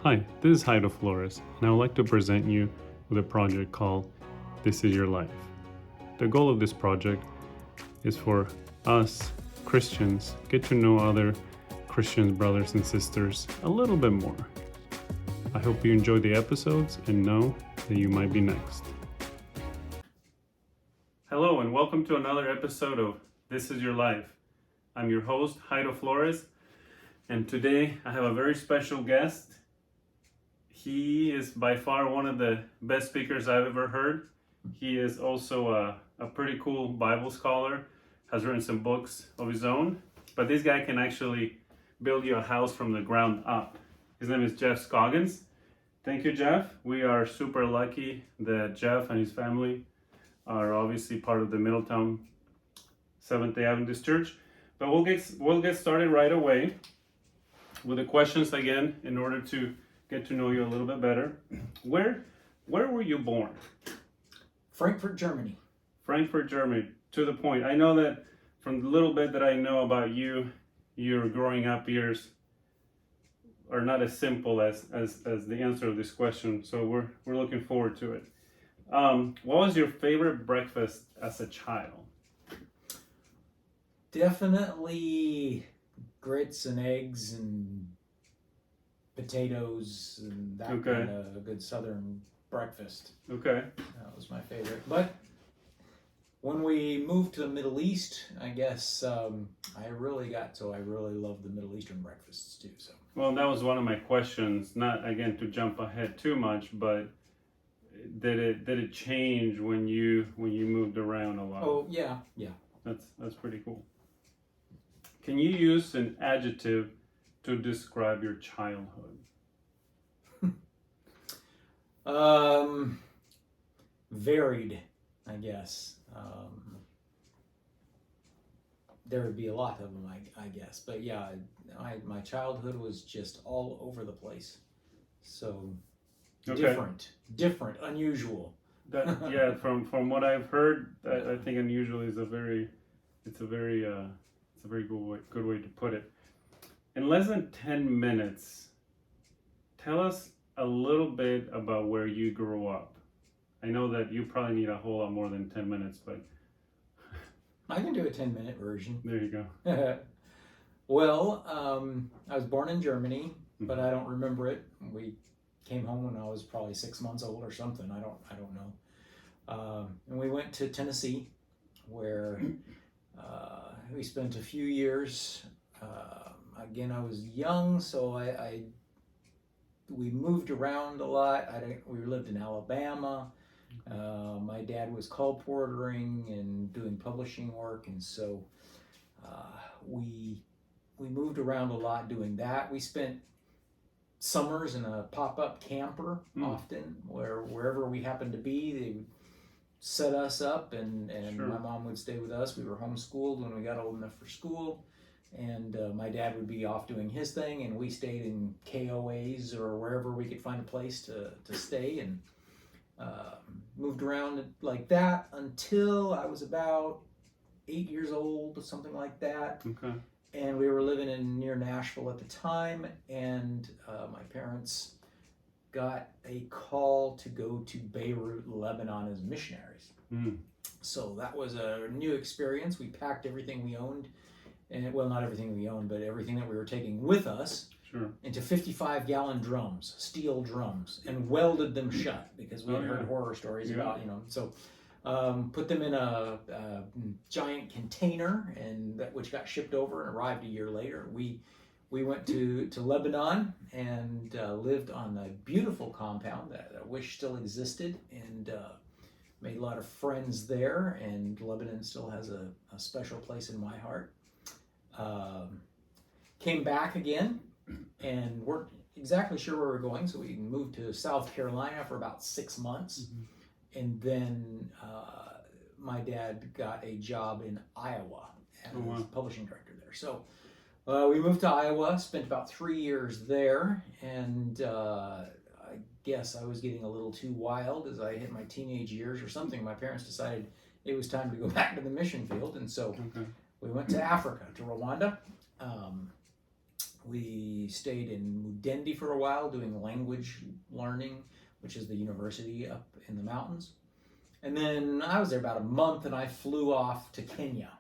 Hi, this is Jairo Flores, and I would like to present you with a project called This Is Your Life. The goal of this project is for us Christians get to know other Christian brothers and sisters a little bit more. I hope you enjoy the episodes and know that you might be next. Hello, and welcome to another episode of This Is Your Life. I'm your host, Jairo Flores, and today I have a very special guest. He is by far one of the best speakers I've ever heard. He is also a pretty cool Bible scholar, has written some books of his own, but this guy can actually build you a house from the ground up. His name is Jeff Scoggins. Thank you, Jeff. We are super lucky that Jeff and his family are obviously part of the Middletown Seventh-day Adventist Church. But we'll get started right away with the questions again in order to get to know you a little bit better. Where were you born? Frankfurt, Germany. Frankfurt, Germany. To the point. I know that from the little bit that I know about you, your growing up years are not as simple as the answer of this question. So we're looking forward to it. What was your favorite breakfast as a child? Definitely grits and eggs and potatoes and that Okay. kind of a good southern breakfast. Okay. That was my favorite. But when we moved to the Middle East, I guess I really love the Middle Eastern breakfasts too. So. Well, that was one of my questions. Not again to jump ahead too much, but did it change when you moved around a lot? Oh yeah. That's pretty cool. Can you use an adjective to describe your childhood? Varied, I guess. There would be a lot of them, I guess. But yeah, my childhood was just all over the place. So Okay. different, unusual. Yeah, from what I've heard, I think unusual is a very good way to put it. In less than 10 minutes, tell us a little bit about where you grew up. I know that you probably need a whole lot more than 10 minutes, but I can do a 10-minute version. there you go. Well, I was born in Germany, but I don't remember it. We came home when I was probably 6 months old or something. I don't know. And we went to Tennessee, where we spent a few years. Again, I was young, so we moved around a lot. We lived in Alabama. My dad was colporteuring and doing publishing work, and so we moved around a lot doing that. We spent summers in a pop-up camper often, wherever we happened to be, they would set us up, and Sure. My mom would stay with us. We were homeschooled when we got old enough for school, and my dad would be off doing his thing, and we stayed in KOAs or wherever we could find a place to stay, and moved around like that until I was about 8 years old, something like that. Okay. And we were living near Nashville at the time, and my parents got a call to go to Beirut, Lebanon as missionaries. So that was a new experience. We packed everything we owned, and well, not everything we owned, but everything that we were taking with us, Sure. into 55-gallon drums, steel drums, and welded them shut because we had heard horror stories about, so put them in a giant container, and which got shipped over and arrived a year later. We went to Lebanon and lived on a beautiful compound that I wish still existed, and made a lot of friends there, and Lebanon still has a special place in my heart. Came back again and weren't exactly sure where we were going, so we moved to South Carolina for about 6 months. And then my dad got a job in Iowa as publishing director there. So we moved to Iowa, spent about 3 years there, and I guess I was getting a little too wild as I hit my teenage years or something. My parents decided it was time to go back to the mission field, and so we went to Africa, to Rwanda. We stayed in Mudendi for a while doing language learning, which is the university up in the mountains. And then I was there about a month and I flew off to Kenya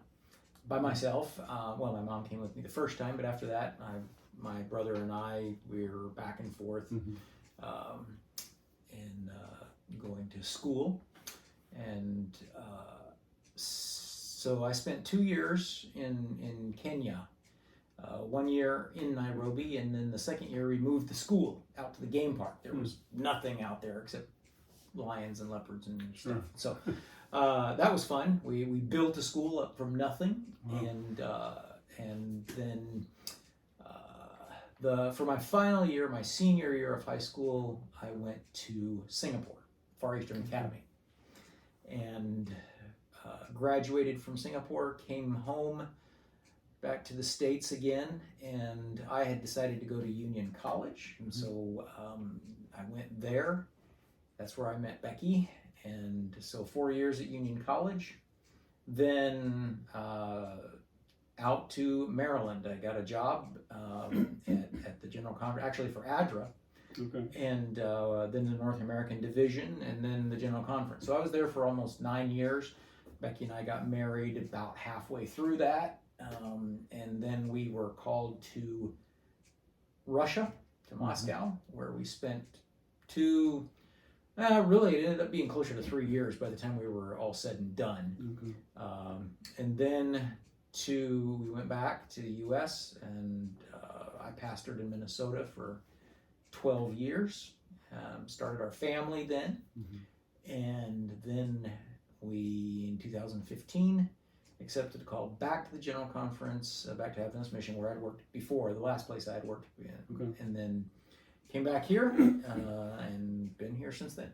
by myself. Well, my mom came with me the first time, but after that, my brother and I, we were back and forth and going to school. And so I spent 2 years in Kenya. 1 year in Nairobi, and then the second year we moved the school out to the game park. There was nothing out there except lions and leopards and stuff. So that was fun. We built a school up from nothing, and then for my final year, my senior year of high school, I went to Singapore, Far Eastern Academy, and graduated from Singapore, came home back to the States again, and I had decided to go to Union College, and so I went there. That's where I met Becky, and so 4 years at Union College. Then out to Maryland. I got a job at the General Conference, actually for ADRA, and then the North American Division, and then the General Conference. So I was there for almost 9 years. Becky and I got married about halfway through that. And then we were called to Russia, to Moscow, where we spent really it ended up being closer to 3 years by the time we were all said and done. And then we went back to the U.S. and I pastored in Minnesota for 12 years, started our family then, and then we, in 2015, accepted a call back to the General Conference, back to Adventist Mission, where I'd worked before, the last place I had worked, and then came back here and been here since then.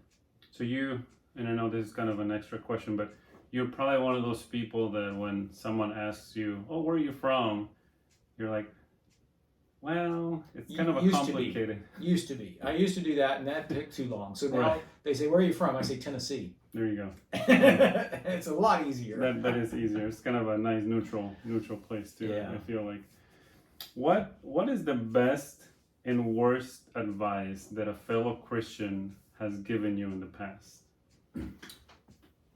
So and I know this is kind of an extra question, but you're probably one of those people that when someone asks you, "Oh, where are you from?" you're like, "Well, it's kind of a complicated." Used to be. I used to do that, and that took too long. So now they say, "Where are you from?" I say, "Tennessee." There you go. It's a lot easier. That is easier. It's kind of a nice neutral place too. Yeah. I feel like. What is the best and worst advice that a fellow Christian has given you in the past?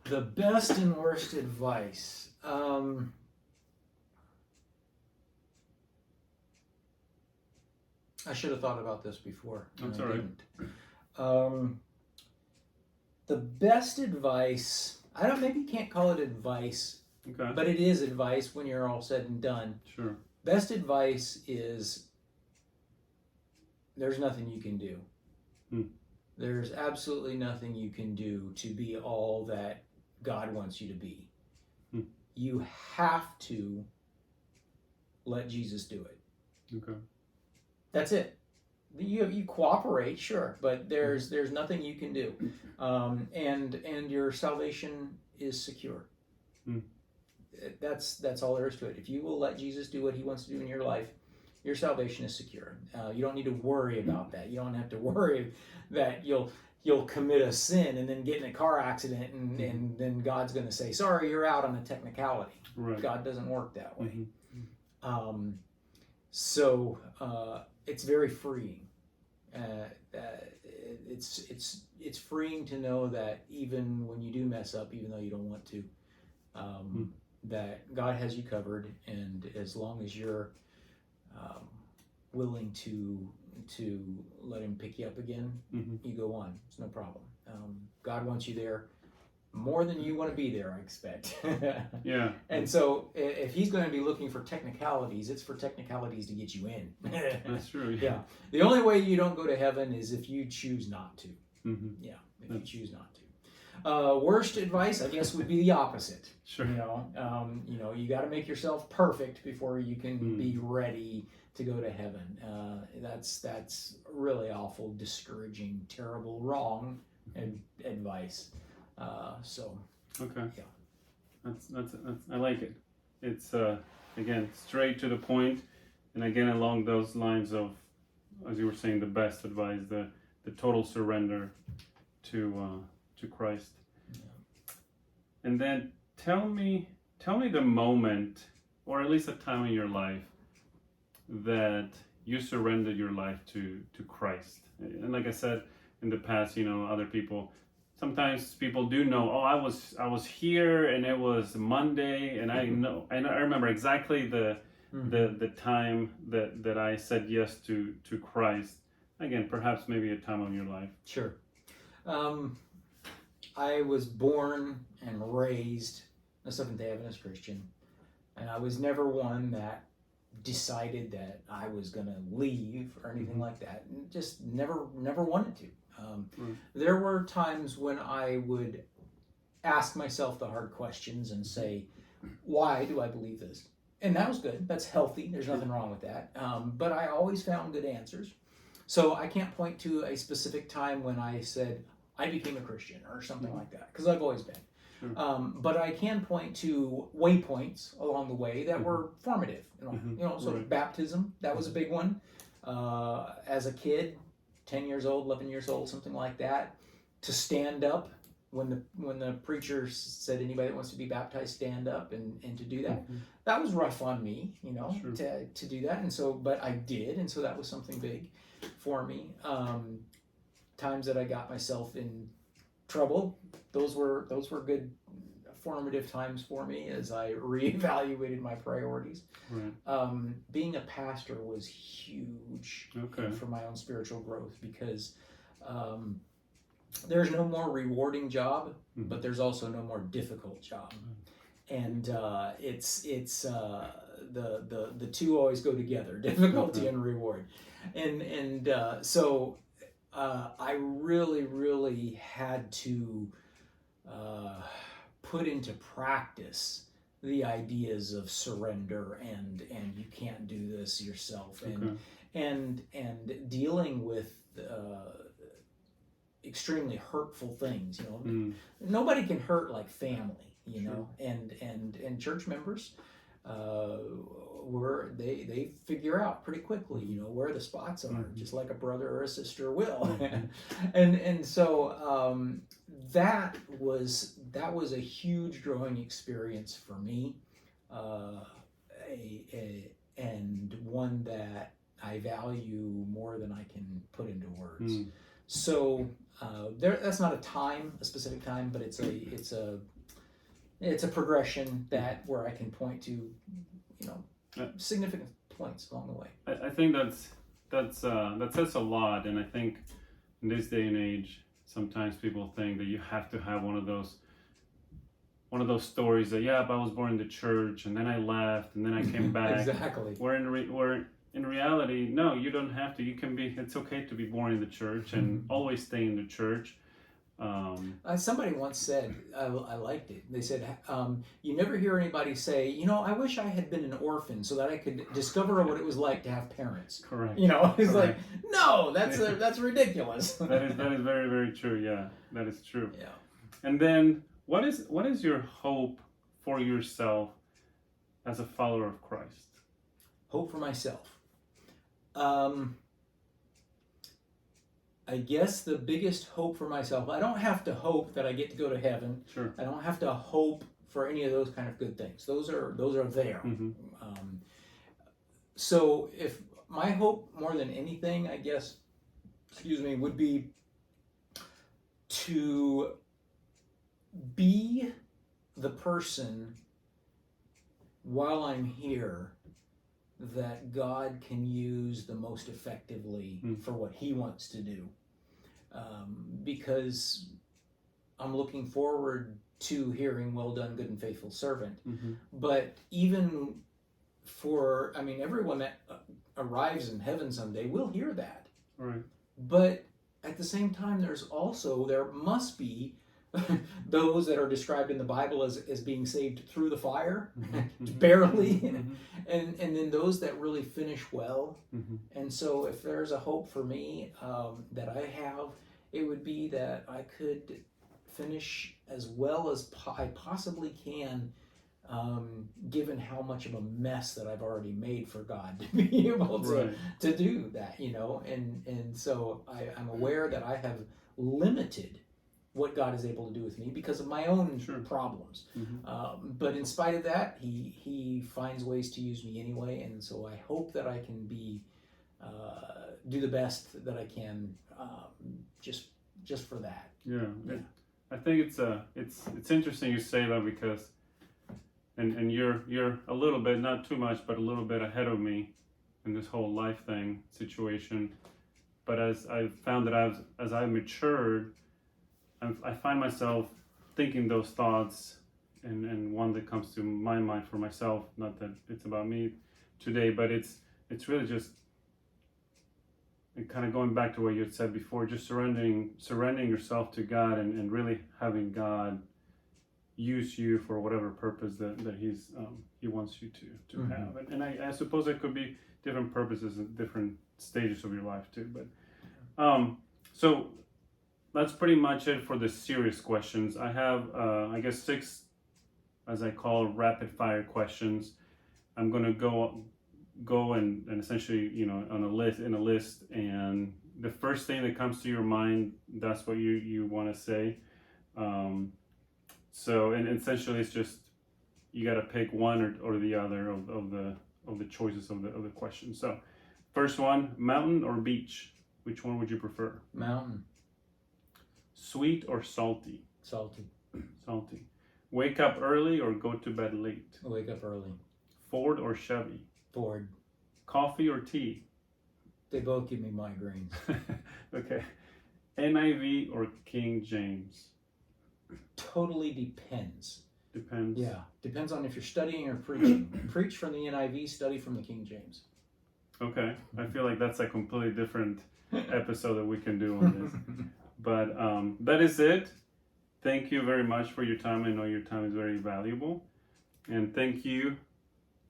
The best and worst advice. I should have thought about this before. That's all right. The best advice, maybe you can't call it advice, but it is advice when you're all said and done. Sure. Best advice is there's nothing you can do. There's absolutely nothing you can do to be all that God wants you to be. You have to let Jesus do it. Okay. That's it. You cooperate, sure, but there's nothing you can do, and your salvation is secure. That's all there is to it. If you will let Jesus do what He wants to do in your life, your salvation is secure. You don't need to worry about that. You don't have to worry that you'll commit a sin and then get in a car accident and then God's going to say, "Sorry, you're out on a technicality." Right. God doesn't work that way. So it's very freeing. It's freeing to know that even when you do mess up, even though you don't want to, that God has you covered, and as long as you're willing to let Him pick you up again, you go on. It's no problem. God wants you there more than you want to be there, I expect. Yeah. And so if He's going to be looking for technicalities, it's for technicalities to get you in. That's true. Yeah. The only way you don't go to heaven is if you choose not to. Yeah, if you choose not to. Worst advice, I guess, would be the opposite. Sure. You got to make yourself perfect before you can be ready to go to heaven. That's really awful, discouraging, terrible, wrong advice. Okay. Yeah. That's I like it. It's again straight to the point, and again along those lines of, as you were saying, the best advice, the total surrender to Christ. Yeah. And then tell me the moment, or at least a time in your life, that you surrendered your life to Christ. And like I said in the past, other people, sometimes people do know, oh, I was here and it was Monday, and I know, and I remember exactly the time that I said yes to Christ. Again, perhaps maybe a time of your life. Sure. I was born and raised a Seventh-day Adventist Christian, and I was never one that decided that I was going to leave or anything like that. Just never wanted to. There were times when I would ask myself the hard questions and say, why do I believe this? And that was good. That's healthy. There's nothing wrong with that. But I always found good answers. So I can't point to a specific time when I said I became a Christian or something like that, because I've always been. But I can point to waypoints along the way that were formative. Baptism, that was a big one. As a kid, 10 years old, 11 years old, something like that, to stand up when the preacher said anybody that wants to be baptized, stand up, and to do that. That was rough on me, to do that. And so, but I did, and so that was something big for me. Times that I got myself in trouble, those were good formative times for me as I reevaluated my priorities. Being a pastor was huge for my own spiritual growth, because there's no more rewarding job, but there's also no more difficult job. And it's the two always go together, difficulty and reward. And so I really had to put into practice the ideas of surrender and you can't do this yourself, and dealing with extremely hurtful things. Nobody can hurt like family, and church members they figure out pretty quickly, where the spots are, just like a brother or a sister will. and so that was a huge growing experience for me, and one that I value more than I can put into words. So that's not a specific time, but it's a progression where I can point to, significant points along the way. I think that says a lot, and I think in this day and age, sometimes people think that you have to have one of those stories that I was born in the church and then I left and then I came back. Exactly. Where in reality, no, you don't have to. It's okay to be born in the church and always stay in the church. Somebody once said, I liked it. They said, you never hear anybody say, I wish I had been an orphan so that I could discover what it was like to have parents. Correct. It's like, no, that's ridiculous. That is very, very true. Yeah, that is true. Yeah. And then what is your hope for yourself as a follower of Christ? Hope for myself. I guess the biggest hope for myself, I don't have to hope that I get to go to heaven. Sure. I don't have to hope for any of those kind of good things. Those are there. So if my hope more than anything, I guess, would be to be the person while I'm here that God can use the most effectively for what He wants to do. Because I'm looking forward to hearing, well done, good and faithful servant. But even for, everyone that arrives in heaven someday will hear that. Right. But at the same time, there must be those that are described in the Bible as being saved through the fire, barely, and then those that really finish well. And so if there's a hope for me that I have, it would be that I could finish as well as I possibly can, given how much of a mess that I've already made for God to be able to do that, and so I'm aware that I have limited what God is able to do with me because of my own problems. But in spite of that, he finds ways to use me anyway, and so I hope that I can be do the best that I can, just for that. Yeah. Yeah. I think it's interesting you say that because, and you're a little bit, not too much, but a little bit ahead of me in this whole life thing situation. But as I've found that as I've matured, I find myself thinking those thoughts, and one that comes to my mind for myself, not that it's about me today, but it's really just, and kind of going back to what you had said before, just surrendering yourself to God, and really having God use you for whatever purpose that he wants you to Mhm. have. And I suppose it could be different purposes at different stages of your life too. But so that's pretty much it for the serious questions. I have I guess 6, as I call, rapid fire questions. I'm gonna go and essentially, on a list, and the first thing that comes to your mind, that's what you want to say. So, and essentially it's just, you got to pick one or the other of the choices of the question. So first one, mountain or beach, which one would you prefer? Mountain. Sweet or salty? Salty. Salty. Wake up early or go to bed late? Wake up early. Ford or Chevy? Ford. Coffee or tea? They both give me migraines. Okay. NIV or King James? Totally depends. Depends. Yeah, depends on if you're studying or preaching. Preach from the NIV, study from the King James. Okay. I feel like that's a completely different episode that we can do on this. But that is it. Thank you very much for your time. I know your time is very valuable. And thank you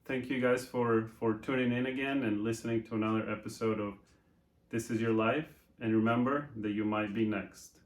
guys for tuning in again and listening to another episode of This Is Your Life. And remember that you might be next.